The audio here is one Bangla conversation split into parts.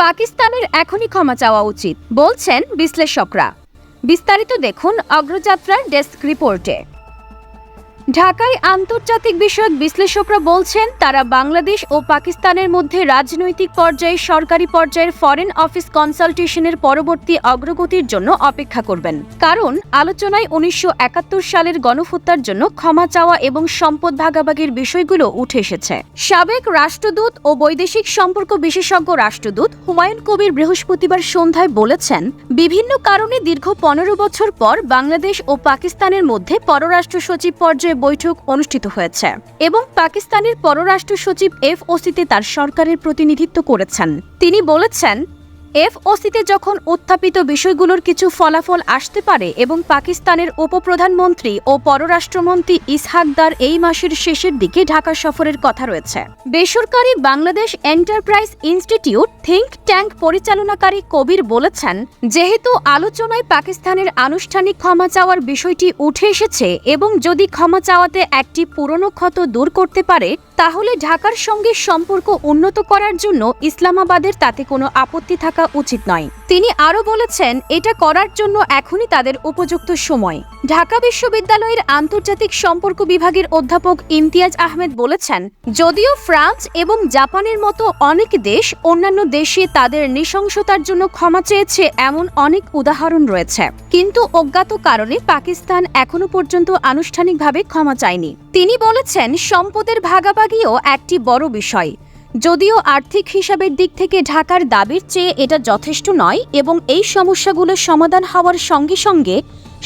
পাকিস্তানের এখনই ক্ষমা চাওয়া উচিত বলছেন বিশ্লেষকরা। বিস্তারিত দেখুন অগ্রযাত্রার ডেস্ক রিপোর্টে। ঢাকায় আন্তর্জাতিক বিষয়ক বিশ্লেষকরা বলছেন তারা বাংলাদেশ ও পাকিস্তানের মধ্যে রাজনৈতিক পর্যায়ে সরকারি পর্যায়ের ফরেন অফিস কনসালটেশনের পরবর্তী অগ্রগতির জন্য অপেক্ষা করবেন, কারণ আলোচনায় 1971 সালের গণহত্যার জন্য ক্ষমা চাওয়া এবং সম্পদ ভাগাভাগির বিষয়গুলো উঠে এসেছে। সাবেক রাষ্ট্রদূত ও বৈদেশিক সম্পর্ক বিশেষজ্ঞ রাষ্ট্রদূত হুমায়ুন কবির বৃহস্পতিবার সন্ধ্যায় বলেছেন, বিভিন্ন কারণে দীর্ঘ 15 বছর পর বাংলাদেশ ও পাকিস্তানের মধ্যে পররাষ্ট্র সচিব পর্যায়ে বৈঠক অনুষ্ঠিত হয়েছে এবং পাকিস্তানের পররাষ্ট্র সচিব FOCতে তার সরকারের প্রতিনিধিত্ব করেছেন। তিনি বলেছেন, FOCতে যখন উত্থাপিত বিষয়গুলোর কিছু ফলাফল আসতে পারে এবং পাকিস্তানের উপপ্রধানমন্ত্রী ও পররাষ্ট্রমন্ত্রী ইসহাক দার এই মাসের শেষের দিকে ঢাকা সফরের কথা রয়েছে। বেসরকারি Bangladesh enterprise institute think tank পরিচালনাকারী কবির বলেছেন, যেহেতু আলোচনায় পাকিস্তানের আনুষ্ঠানিক ক্ষমা চাওয়ার বিষয়টি উঠে এসেছে এবং যদি ক্ষমা চাওয়াতে একটি পুরনো ক্ষত দূর করতে পারে, তাহলে ঢাকার সঙ্গে সম্পর্ক উন্নত করার জন্য ইসলামাবাদের তাতে কোনো আপত্তি থাকা উচিত নয়। তিনি আরও বলেছেন, এটা করার জন্য এখনই তাদের উপযুক্ত সময়। ঢাকা বিশ্ববিদ্যালয়ের আন্তর্জাতিক সম্পর্ক বিভাগের অধ্যাপক ইমতিয়াজ আহমেদ বলেছেন, যদিও ফ্রান্স এবং জাপানের মতো অনেক দেশ অন্যান্য দেশে তাদের নৃশংসতার জন্য ক্ষমা চেয়েছে এমন অনেক উদাহরণ রয়েছে, কিন্তু অজ্ঞাত কারণে পাকিস্তান এখনো পর্যন্ত আনুষ্ঠানিকভাবে ক্ষমা চায়নি। তিনি বলেছেন, সম্পদের ভাগাভাগিও একটি বড় বিষয়। যদিও আর্থিক হিসাবের দিক থেকে ঢাকার দাবির চেয়ে এটা যথেষ্ট নয় এবং এই সমস্যাগুলো সমাধান হওয়ার সঙ্গে সঙ্গে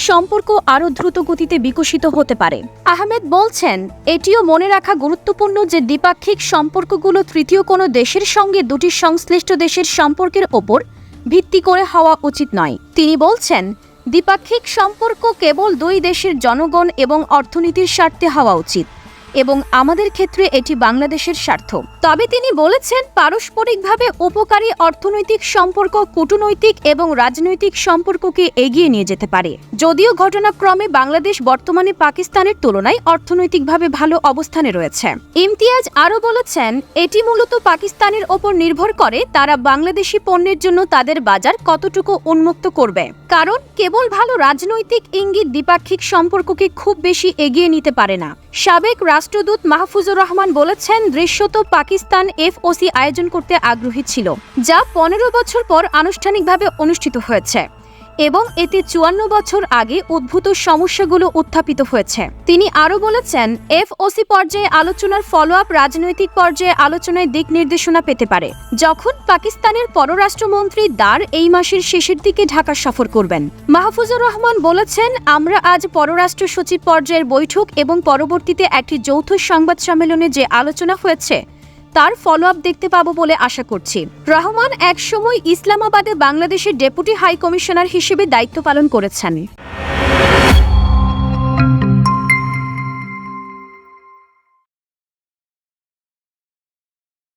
সম্পর্ক আরও দ্রুত গতিতে বিকশিত হতে পারে। আহমেদ বলছেন, এটিও মনে রাখা গুরুত্বপূর্ণ যে দ্বিপাক্ষিক সম্পর্কগুলো তৃতীয় কোনো দেশের সঙ্গে দুটি সংশ্লিষ্ট দেশের সম্পর্কের ওপর ভিত্তি করে হওয়া উচিত নয়। তিনি বলছেন, দ্বিপাক্ষিক সম্পর্ক কেবল দুই দেশের জনগণ এবং অর্থনীতির স্বার্থে হওয়া উচিত এবং আমাদের ক্ষেত্রে এটি বাংলাদেশের স্বার্থ। তবে তিনি বলেছেন, পারস্পরিকভাবে উপকারী অর্থনৈতিক সম্পর্ক কূটনৈতিক এবং রাজনৈতিক সম্পর্ককে এগিয়ে নিয়ে যেতে পারে। যদিও ঘটনাক্রমে বাংলাদেশ বর্তমানে পাকিস্তানের তুলনায় অর্থনৈতিকভাবে ভালো অবস্থানে রয়েছে। ইমতিয়াজ আরও বলেছেন, এটি মূলত পাকিস্তানের ওপর নির্ভর করে তারা বাংলাদেশি পণ্যের জন্য তাদের বাজার কতটুকু উন্মুক্ত করবে, কারণ কেবল ভালো রাজনৈতিক ইঙ্গিত দ্বিপাক্ষিক সম্পর্ককে খুব বেশি এগিয়ে নিতে পারে না। সাবেক রাষ্ট্রদূত মাহফুজুর রহমান বলেছেন, দৃশ্যত পাকিস্তান FOC আয়োজন করতে আগ্রহী ছিল, যা 15 বছর পর আনুষ্ঠানিকভাবে অনুষ্ঠিত হয়েছে এবং এতে 54 বছর আগে উদ্ভূত সমস্যাগুলো উত্থাপিত হয়েছে। তিনি আরও বলেছেন, FOC পর্যায়ে আলোচনার ফলোআপ রাজনৈতিক পর্যায়ে আলোচনায় দিক নির্দেশনা পেতে পারে, যখন পাকিস্তানের পররাষ্ট্রমন্ত্রী দার এই মাসের শেষের দিকে ঢাকা সফর করবেন। মাহফুজুর রহমান বলেছেন, আমরা আজ পররাষ্ট্র সচিব পর্যায়ের বৈঠক এবং পরবর্তীতে একটি যৌথ সংবাদ সম্মেলনে যে আলোচনা হয়েছে তার ফলোআপ দেখতে পাবো বলে আশা করছি। রহমান একসময় ইসলামাবাদে বাংলাদেশের ডেপুটি হাই কমিশনার হিসেবে দায়িত্ব পালন করেছেন।